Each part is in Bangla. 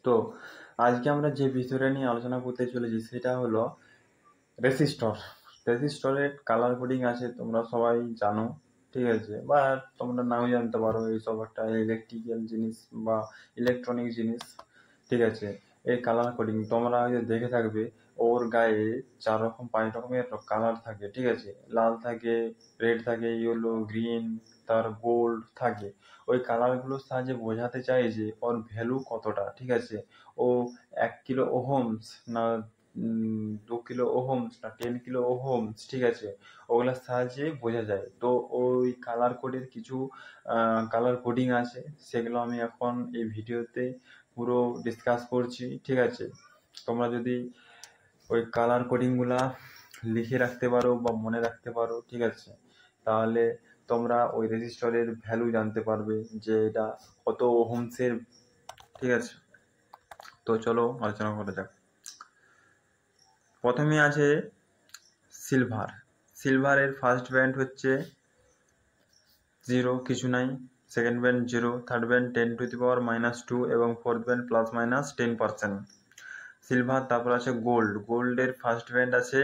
তো আজকে আমরা যে বিষয়টা নিয়ে আলোচনা করতে চলেছি সেটা হলো রেসিস্টর। রেসিস্টরের কালার কোডিং আছে, তোমরা সবাই জানো, ঠিক আছে, বা তোমরা নাও জানতে পারো। এইসব একটা ইলেকট্রিক্যাল জিনিস বা ইলেকট্রনিক জিনিস, ঠিক আছে। এই কালার কোডিং তোমরা হয়তো দেখে থাকবে, ওর গায়ে 4-5 রকমের কালার থাকে, ঠিক আছে। লাল থাকে, রেড থাকে, ইয়েলো, গ্রিন, তার গোল্ড থাকে। ওই কালারগুলোর সাহায্যে বোঝাতে চাই যে ওর ভ্যালু কতটা, ঠিক আছে। ও 1 কিলো ওহমস না 2 কিলো ওহমস না 10 কিলো ওহমস, ঠিক আছে, ওগুলোর সাহায্যে বোঝা যায়। তো ওই কালার কোডের কিছু কালার কোডিং আছে, সেগুলো আমি এখন এই ভিডিওতে পুরো ডিসকাস করছি, ঠিক আছে। তোমরা যদি ওই কালার কোডিংগুলা লিখে রাখতে পারো বা মনে রাখতে পারো, ঠিক আছে, তাহলে তোমরা ওই রেজিস্টরের ভ্যালু জানতে পারবে যে এটা কত ওহমসের, ঠিক আছে। তো চলো আলোচনা করা যাক। প্রথমে আছে সিলভার। সিলভারের ফার্স্ট ব্যান্ড হচ্ছে 0, কিছু নাই। সেকেন্ড ব্যান্ড 0, থার্ড ব্যান্ড 10⁻⁻2 এবং ফোর্থ ব্যান্ড +-10%। সিলভার। তারপর আছে গোল্ড। গোল্ডের ফার্স্ট ব্যান্ড আছে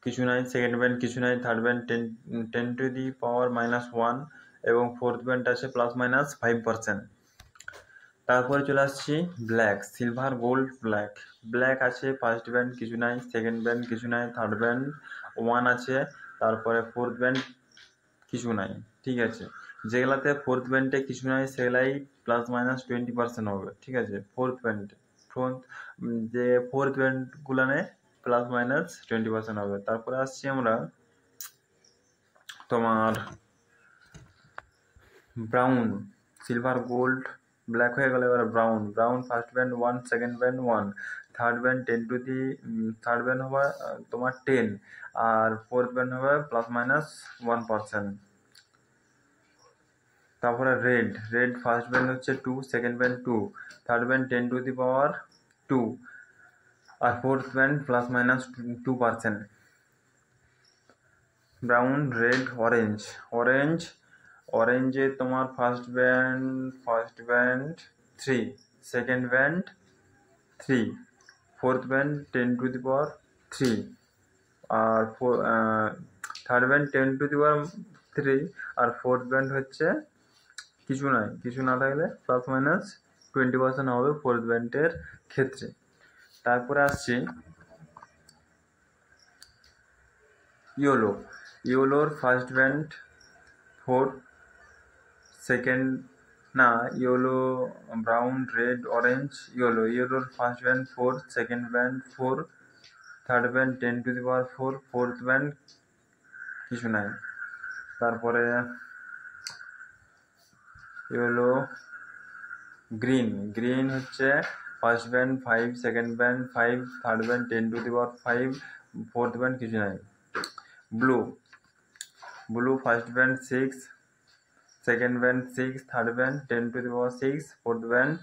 কিছু নাই, সেকেন্ড ব্যান্ড কিছু নাই, থার্ড ব্যান্ড 10⁻⁻1 এবং ফোর্থ ব্যান্ড আছে +-5%। তারপরে চলে আসছি black. Silver, gold, black. Black আছে ফার্স্ট ব্যান্ড কিছু নাই, সেকেন্ড ব্যান্ড কিছু নাই, থার্ড ব্যান্ড 1 আছে, তারপরে ফোর্থ ব্যান্ড কিছু নাই, ঠিক আছে। যেগুলাতে ফোর্থ ব্যান্ডে কিছু নাই সেগুলাই +-20% হবে, ঠিক আছে। যে ফোর্থ ব্যান্ডগুলানে +-20% হবে। তারপরে আসছি আমরা তোমার ব্রাউন। সিলভার, গোল্ড, ব্ল্যাক হয়ে গেল, এবার brown. Brown first band 1, second band 1, third band third band হবে তোমার 10, আর ফোর্থ ব্যান্ড হবে +-1%। তারপরে রেড। রেড ফার্স্ট ব্যান্ড হচ্ছে 2, সেকেন্ড ব্যান্ড 2, থার্ড ব্যান্ড 10⁻2 আর fourth band +-2%। Brown, red, orange. Orange, অরেঞ্জে তোমার first band 3, second band 3, fourth band 10⁻3 আর থার্ড ব্যান্ড 10⁻3 আর ফোর্থ ব্যান্ড হচ্ছে কিছু নাই। কিছু না থাকলে +-20% হবে ফোর্থ ব্যান্ডের ক্ষেত্রে। তারপরে আসছি ইয়েলো। ইয়েলোর ফার্স্ট ব্যান্ড 4, সেকেন্ড না yellow, brown, red, orange, yellow. ইয়েলোর first band 4, second band 4, third band 10⁻4, fourth band কিছু নাই। তারপরে ইয়েলো। গ্রিন। গ্রিন হচ্ছে first band 5, second band 5, third band 10⁻5, fourth band কিছু নাই। Blue. Blue first band 6, second band 6, third band 10⁻6, fourth band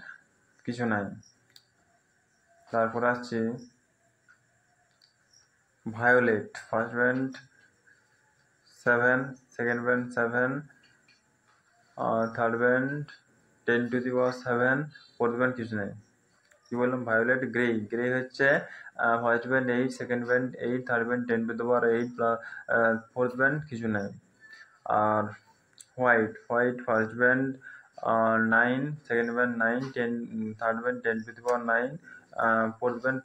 কিছু নাই। তারপর আসছে violet. First band 7, second band 7, third band 10⁻7, fourth band কিছু নাই। কি বললাম? ভায়োলেট। গ্রে। গ্রে হচ্ছে first band 8, second band 8, third band 10⁻8 fourth band কিছু নাই। আর white. White first band 9, second band 9, third band 10⁻9, fourth band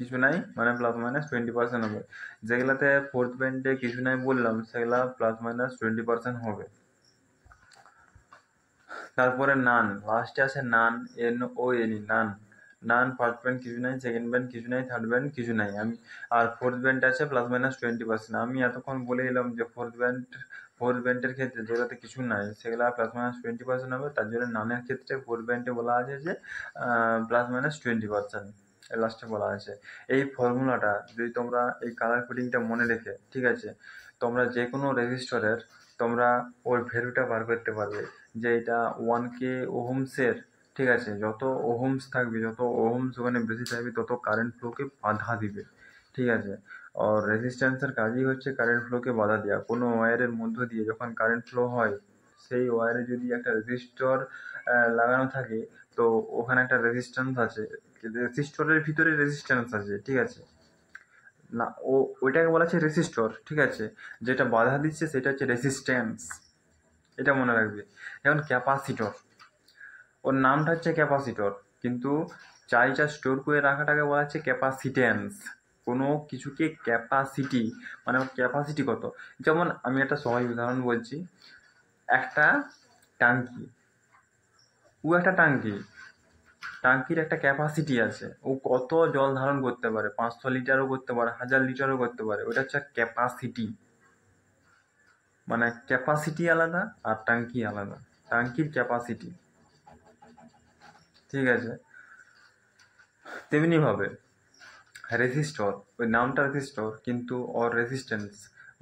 কিছু নাই, মানে +-20% হবে। যেগুলাতে ফোর্থ ব্যান্ডে কিছু নাই বললাম সেগুলা +-20% হবে। তারপরে নান। লাস্টে আছে নান, NON, নান। নান ফার্স্ট ব্যান্ড কিছু নাই, সেকেন্ড ব্যান্ড কিছু নাই, থার্ড ব্যান্ড কিছু নাই। আর ফোর্থ ব্যান্ড আছে +-20%। আমি এতক্ষণ বলে এলাম যে ফোর্থ ব্যান্ডের ক্ষেত্রে যেগুলোতে কিছু নাই সেগুলা +-20% হবে। তার জন্য নানের ক্ষেত্রে ফোর্থ ব্যান্ডে বলা আছে যে +-20%। লাস্টে বলা আছে। এই ফর্মুলাটা যদি তোমরা এই কালার কোডিংটা মনে রেখে, ঠিক আছে, তোমরা যে কোনো রেজিস্টরের তোমরা ওর ভ্যালুটা বার করতে পারবে যে এটা 1K ওহমসের, ঠিক আছে। যত ওহমস থাকবে, যত ওহমস ওখানে বেশি থাকবে, তত কারেন্ট ফ্লোকে বাধা দিবে, ঠিক আছে। আর রেজিস্ট্যান্সের কাজই হচ্ছে কারেন্ট ফ্লোকে বাধা দেওয়া। কোনো ওয়্যারের মধ্য দিয়ে যখন কারেন্ট ফ্লো হয়, সেই ওয়্যারে যদি একটা রেজিস্টর লাগানো থাকে, তো ওখানে একটা রেজিস্ট্যান্স আছে, রেজিস্টরের ভিতরে রেজিস্ট্যান্স আছে, ঠিক আছে, না ওইটাকে বলা হচ্ছে রেজিস্টর, ঠিক আছে, যেটা বাধা দিচ্ছে সেটা হচ্ছে রেজিস্ট্যান্স, এটা মনে রাখবে। যেমন ক্যাপাসিটর, ওর নামটা হচ্ছে ক্যাপাসিটর, কিন্তু চার্জটা স্টোর করে রাখাটাকে বলা হচ্ছে ক্যাপাসিট্যান্স। কোনো কিছুকে ক্যাপাসিটি মানে ওর ক্যাপাসিটি কত। যেমন আমি একটা সহজ উদাহরণ বলছি, একটা টাঙ্কি, একটা টাঙ্কির একটা ক্যাপাসিটি আছে, ও কত জল ধারণ করতে পারে, 500 লিটারও করতে পারে, 1000 লিটারও করতে পারে, ওটা হচ্ছে ক্যাপাসিটি। মানে ক্যাপাসিটি আলাদা আর টাঙ্কি আলাদা, টাঙ্কির ক্যাপাসিটি, ঠিক আছে। তেমনি ভাবে রেজিস্টর, ওই নামটা রেজিস্টর, কিন্তু ওর রেজিস্ট্যান্স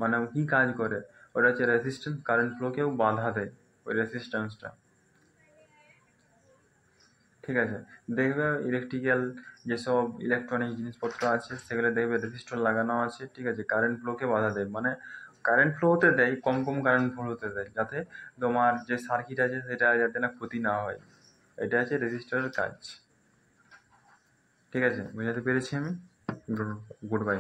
মানে ও কী কাজ করে, ওটা হচ্ছে রেজিস্ট্যান্স, কারেন্ট ফ্লোকেও বাধা দেয় ওই রেজিস্ট্যান্সটা, ঠিক আছে। দেখবে ইলেকট্রিক্যাল যেসব ইলেকট্রনিক জিনিসপত্র আছে সেগুলো দেখবে রেজিস্টর লাগানো আছে, ঠিক আছে, কারেন্ট ফ্লোকে বাধা দেয়, মানে কারেন্ট ফ্লো হতে দেয়, কম কম কারেন্ট ফ্লো হতে দেয়, যাতে তোমার যে সার্কিট আছে সেটা যাতে না ক্ষতি না হয়, এটা হচ্ছে রেজিস্টরের কাজ, ঠিক আছে। বুঝাতে পেরেছি আমি? Good bye.